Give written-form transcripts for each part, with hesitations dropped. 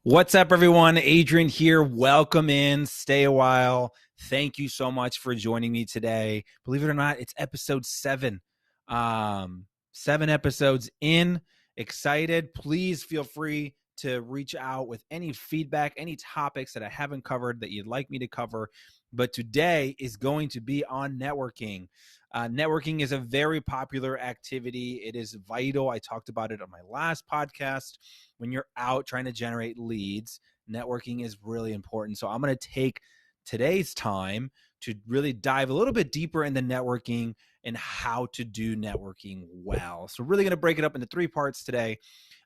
What's up, everyone? Adrian here. Welcome in. Stay a while. Thank you so much for joining me today. Believe it or not, it's episode 7. 7 episodes in. Excited. Please feel free to reach out with any feedback, any topics that I haven't covered that you'd like me to cover. But today is going to be on networking. Networking is a very popular activity. It is vital. I talked about it on my last podcast. When you're out trying to generate leads, networking is really important. So I'm going to take today's time to really dive a little bit deeper into networking and how to do networking well. So really going to break it up into 3 parts today.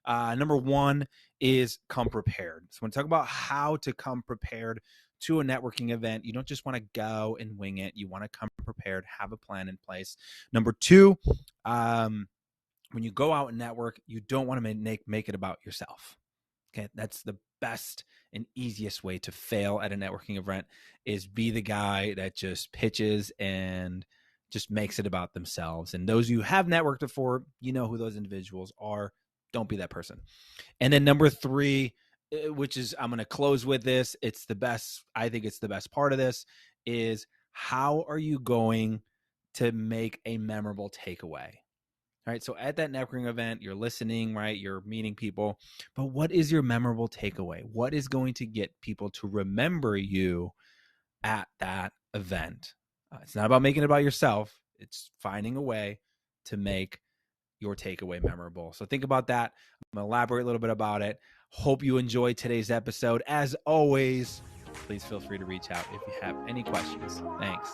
Number 1 is come prepared. So when I talk about how to come prepared to a networking event, you don't just want to go and wing it. You want to come prepared, have a plan in place. Number 2, when you go out and network, you don't want to make it about yourself. Okay, that's the best and easiest way to fail at a networking event is be the guy that just pitches and just makes it about themselves. And those you have networked before, you know who those individuals are. Don't be that person. And then number 3, which is I'm going to close with this. It's the best. I think it's the best part of this is how are you going to make a memorable takeaway? All right. So at that networking event, you're listening, right? You're meeting people, but what is your memorable takeaway? What is going to get people to remember you at that event? It's not about making it about yourself. It's finding a way to make your takeaway memorable. So think about that. I'm going to elaborate a little bit about it. Hope you enjoyed today's episode. As always, please feel free to reach out if you have any questions. Thanks.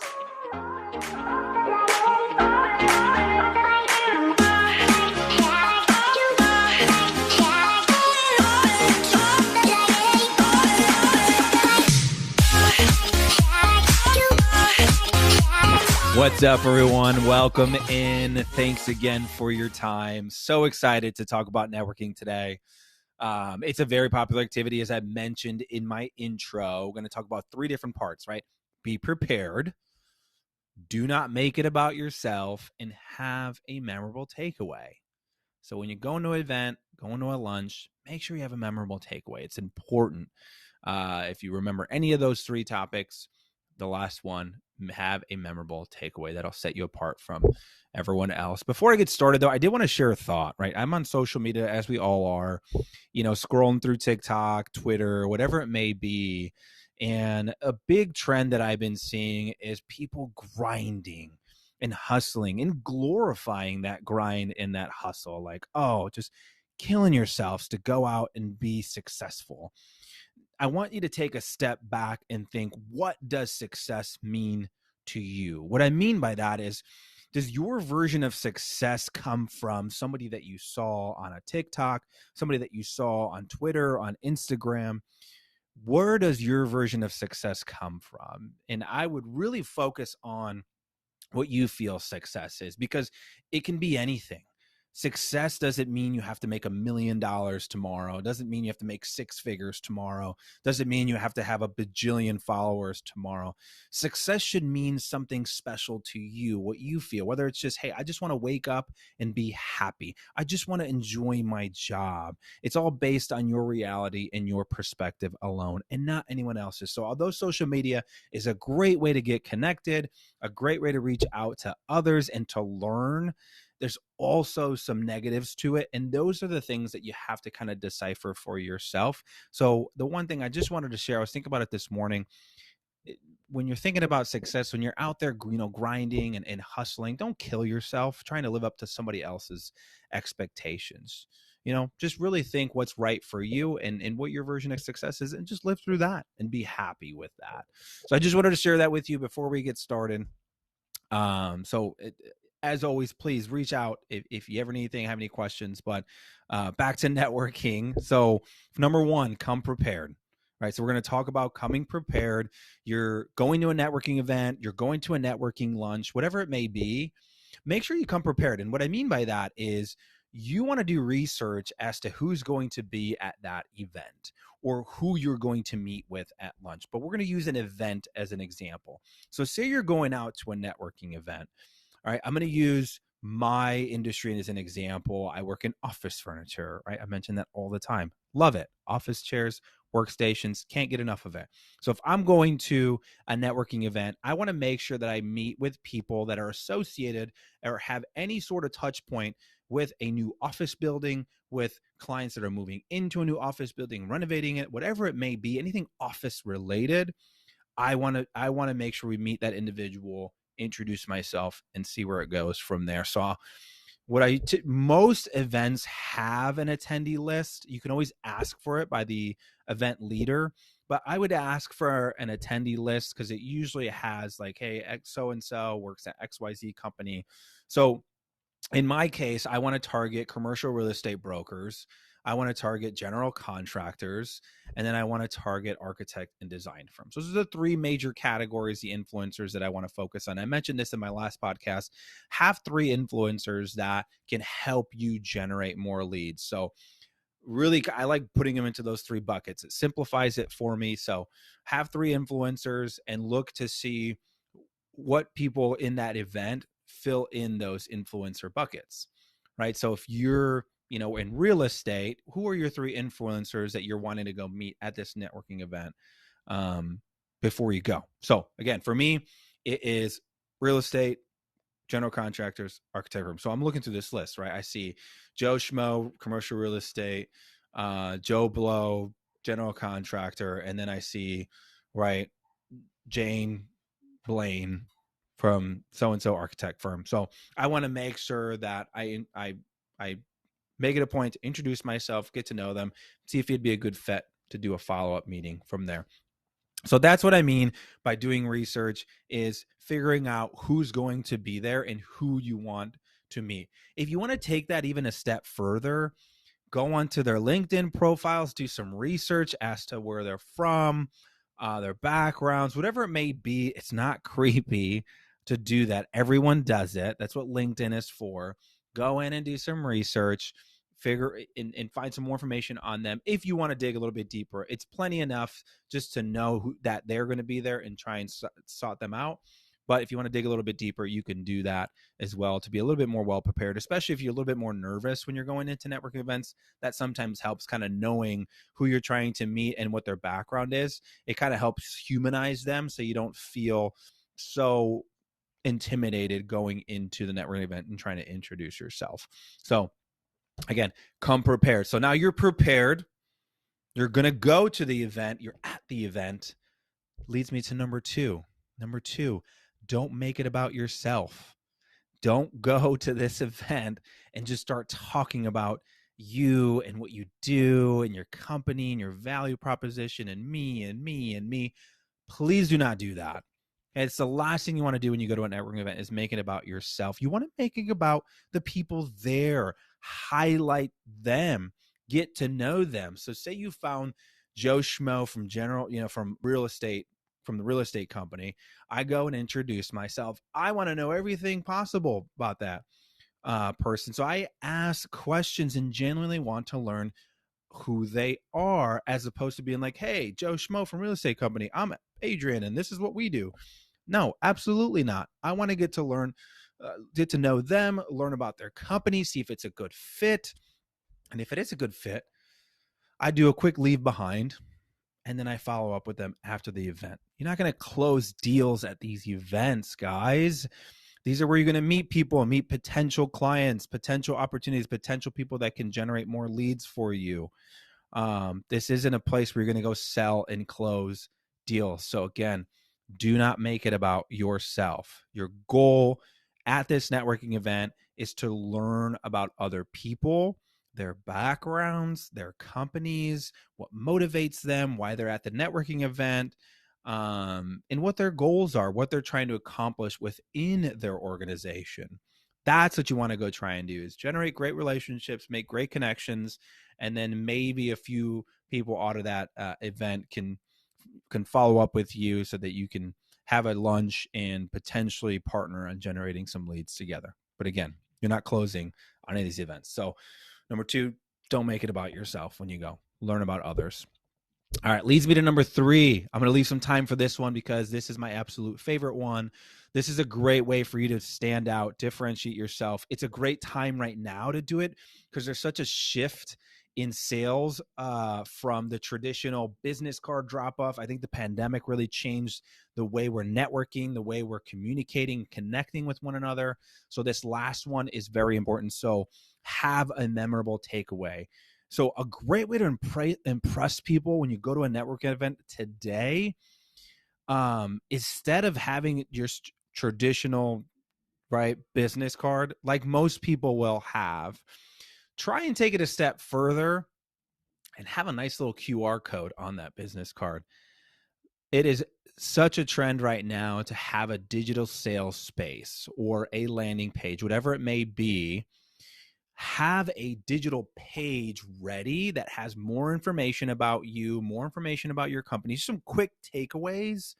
What's up, everyone? Welcome in. Thanks again for your time. So excited to talk about networking today. It's a very popular activity, as I mentioned in my intro. We're going to talk about 3 different parts, right? Be prepared, do not make it about yourself, and have a memorable takeaway. So when you go into an event, go into a lunch, make sure you have a memorable takeaway. It's important. If you remember any of those 3 topics, the last one, have a memorable takeaway that'll set you apart from everyone else. Before I get started, though, I did want to share a thought, right? I'm on social media, as we all are, scrolling through TikTok, Twitter, whatever it may be. And a big trend that I've been seeing is people grinding and hustling and glorifying that grind and that hustle. Like, oh, just killing yourselves to go out and be successful. I want you to take a step back and think, what does success mean to you? What I mean by that is, does your version of success come from somebody that you saw on a TikTok, somebody that you saw on Twitter, on Instagram? Where does your version of success come from? And I would really focus on what you feel success is, because it can be anything. Success doesn't mean you have to make $1 million tomorrow. It doesn't mean you have to make 6 figures tomorrow. It doesn't mean you have to have a bajillion followers tomorrow. Success should mean something special to you, what you feel, whether it's just, hey, I just want to wake up and be happy. I just want to enjoy my job. It's all based on your reality and your perspective alone and not anyone else's. So although social media is a great way to get connected, a great way to reach out to others and to learn, there's also some negatives to it. And those are the things that you have to kind of decipher for yourself. So the one thing I just wanted to share, I was thinking about it this morning. When you're thinking about success, when you're out there, grinding and hustling, don't kill yourself trying to live up to somebody else's expectations. Just really think what's right for you and what your version of success is, and just live through that and be happy with that. So I just wanted to share that with you before we get started. As always, please reach out if you ever need anything, have any questions. But back to networking. So number 1, come prepared. Right. So we're going to talk about coming prepared. You're going to a networking event, you're going to a networking lunch, whatever it may be. Make sure you come prepared. And what I mean by that is you want to do research as to who's going to be at that event or who you're going to meet with at lunch. But we're going to use an event as an example. So say you're going out to a networking event. All right, I'm going to use my industry as an example, I work in office furniture, right? I mention that all the time. Love it. Office chairs, workstations, can't get enough of it. So if I'm going to a networking event, I want to make sure that I meet with people that are associated or have any sort of touch point with a new office building, with clients that are moving into a new office building, renovating it, whatever it may be, anything office related. I want to make sure we meet that individual, introduce myself, and see where it goes from there. So most events have an attendee list. You can always ask for it by the event leader, but I would ask for an attendee list because it usually has like, hey, so and so works at XYZ company. So in my case, I want to target commercial real estate brokers. I want to target general contractors, and then I want to target architect and design firms. Those are the three major categories, the influencers that I want to focus on. I mentioned this in my last podcast. Have three influencers that can help you generate more leads. So really, I like putting them into those three buckets. It simplifies it for me. So have three influencers and look to see what people in that event fill in those influencer buckets, right? So if you're, in real estate, who are your three influencers that you're wanting to go meet at this networking event before you go? So again, for me, it is real estate, general contractors, architect firms. So I'm looking through this list, right? I see Joe Schmo, commercial real estate, Joe Blow, general contractor, and then I see, right, Jane Blaine from so-and-so architect firm. So I want to make sure that I make it a point to introduce myself, get to know them, see if it'd be a good fit to do a follow-up meeting from there. So that's what I mean by doing research, is figuring out who's going to be there and who you want to meet. If you want to take that even a step further, go onto their LinkedIn profiles, do some research as to where they're from, their backgrounds, whatever it may be. It's not creepy to do that. Everyone does it. That's what LinkedIn is for. Go in and do some research, figure and find some more information on them. If you want to dig a little bit deeper, it's plenty enough just to know that they're going to be there and try and sort them out. But if you want to dig a little bit deeper, you can do that as well to be a little bit more well prepared, especially if you're a little bit more nervous when you're going into networking events. That sometimes helps, kind of knowing who you're trying to meet and what their background is. It kind of helps humanize them so you don't feel so intimidated going into the networking event and trying to introduce yourself. So again, come prepared. So now you're prepared. You're going to go to the event. You're at the event. Leads me to number two. Number two, don't make it about yourself. Don't go to this event and just start talking about you and what you do and your company and your value proposition and me and me and me. Please do not do that. It's the last thing you want to do when you go to a networking event, is make it about yourself. You want to make it about the people there, highlight them, get to know them. So say you found Joe Schmo from from real estate, from the real estate company. I go and introduce myself. I want to know everything possible about that person. So I ask questions and genuinely want to learn who they are, as opposed to being like, hey, Joe Schmo from real estate company, I'm Adrian, and this is what we do. No, absolutely not. I want to get to know them, learn about their company, see if it's a good fit. And if it is a good fit, I do a quick leave behind, and then I follow up with them after the event. You're not going to close deals at these events, guys. These are where you're going to meet people and meet potential clients, potential opportunities, potential people that can generate more leads for you. This isn't a place where you're going to go sell and close deals. So again, do not make it about yourself. Your goal at this networking event is to learn about other people, their backgrounds, their companies, what motivates them, why they're at the networking event, and what their goals are, what they're trying to accomplish within their organization. That's what you want to go try and do, is generate great relationships, make great connections, and then maybe a few people out of that event can follow up with you so that you can have a lunch and potentially partner on generating some leads together. But again, you're not closing on any of these events. So number two, don't make it about yourself when you go. Learn about others. All right, leads me to number three. I'm going to leave some time for this one because this is my absolute favorite one. This is a great way for you to stand out, differentiate yourself. It's a great time right now to do it because there's such a shift in sales from the traditional business card drop off. I think the pandemic really changed the way we're networking, the way we're communicating, connecting with one another. So this last one is very important. So have a memorable takeaway. So a great way to impress people when you go to a networking event today, instead of having your traditional, right, business card like most people will have, try and take it a step further and have a nice little QR code on that business card. It is such a trend right now to have a digital sales space or a landing page, whatever it may be. Have a digital page ready that has more information about you, more information about your company, some quick takeaways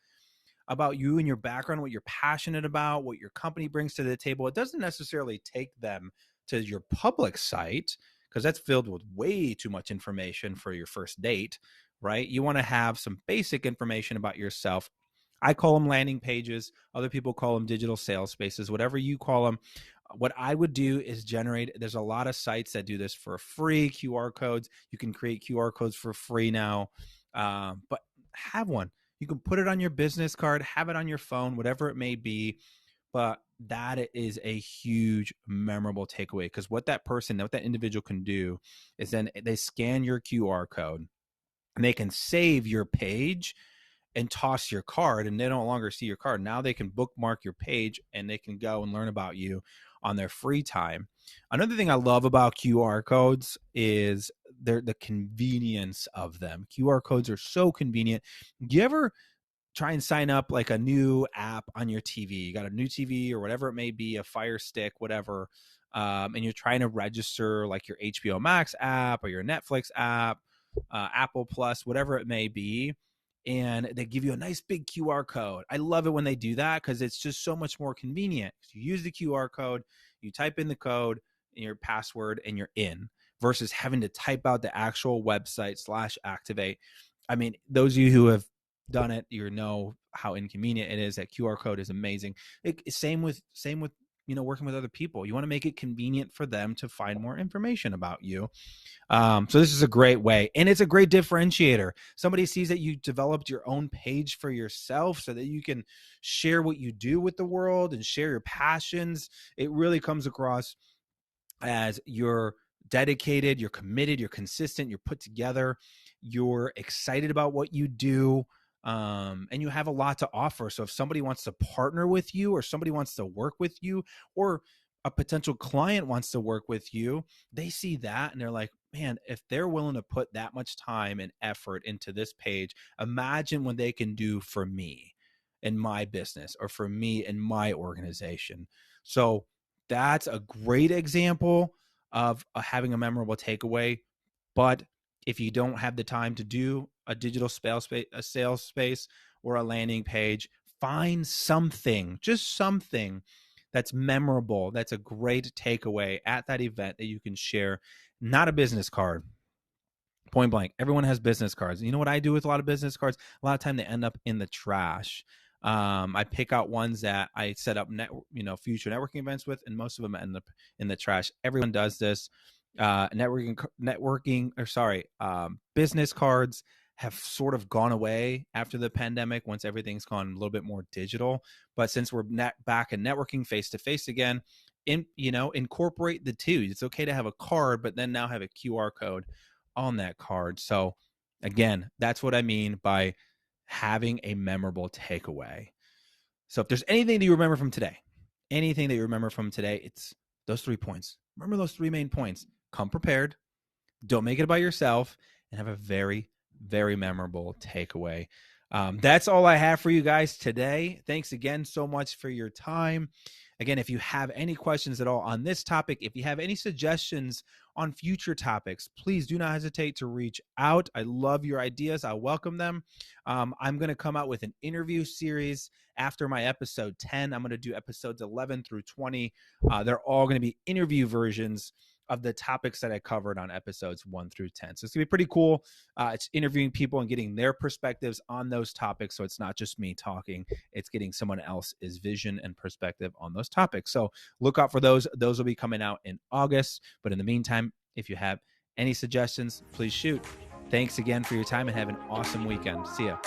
about you and your background, what you're passionate about, what your company brings to the table. It doesn't necessarily take them to your public site because that's filled with way too much information for your first date, right? You want to have some basic information about yourself. I call them landing pages. Other people call them digital sales spaces, whatever you call them. What I would do is there's a lot of sites that do this for free, QR codes. You can create QR codes for free now, but have one. You can put it on your business card, have it on your phone, whatever it may be. But that is a huge, memorable takeaway because what that individual can do is then they scan your QR code and they can save your page and toss your card, and they no longer see your card. Now they can bookmark your page and they can go and learn about you on their free time. Another thing I love about QR codes is the convenience of them. QR codes are so convenient. Do you ever try and sign up like a new app on your TV? You got a new TV or whatever it may be, a Fire Stick, whatever, and you're trying to register like your HBO Max app or your Netflix app, Apple Plus, whatever it may be, and they give you a nice big QR code. I love it when they do that because it's just so much more convenient. You use the QR code, you type in the code and your password, and you're in, versus having to type out the actual website /activate. I mean, those of you who have done it, you know how inconvenient it is. That QR code is amazing. Same with working with other people. You want to make it convenient for them to find more information about you. So this is a great way, and it's a great differentiator. Somebody sees that you developed your own page for yourself so that you can share what you do with the world and share your passions. It really comes across as you're dedicated, you're committed, you're consistent, you're put together, you're excited about what you do, and you have a lot to offer. So if somebody wants to partner with you, or somebody wants to work with you, or a potential client wants to work with you, they see that and they're like, man, if they're willing to put that much time and effort into this page, imagine what they can do for me in my business or for me in my organization. So that's a great example of having a memorable takeaway. But if you don't have the time to do a digital sales space or a landing page, find something, just something that's memorable, that's a great takeaway at that event that you can share. Not a business card. Point blank. Everyone has business cards. You know what I do with a lot of business cards? A lot of time they end up in the trash. I pick out ones that I set up future networking events with, and most of them end up in the trash. Everyone does this. Business cards have sort of gone away after the pandemic once everything's gone a little bit more digital. But since we're back in networking face to face again, incorporate the two. It's okay to have a card, but then now have a QR code on that card. So again, that's what I mean by having a memorable takeaway. So if there's anything that you remember from today, it's those 3 points. Remember those 3 main points. Come prepared, don't make it about yourself, and have a very, very memorable takeaway. That's all I have for you guys today. Thanks again so much for your time. Again, if you have any questions at all on this topic, if you have any suggestions on future topics, please do not hesitate to reach out. I love your ideas. I welcome them. I'm going to come out with an interview series after my episode 10. I'm going to do episodes 11 through 20. They're all going to be interview versions of the topics that I covered on episodes 1 through 10. So it's gonna be pretty cool. It's interviewing people and getting their perspectives on those topics. So it's not just me talking, it's getting someone else's vision and perspective on those topics. So look out for those. Those will be coming out in August. But in the meantime, if you have any suggestions, please shoot. Thanks again for your time and have an awesome weekend. See ya.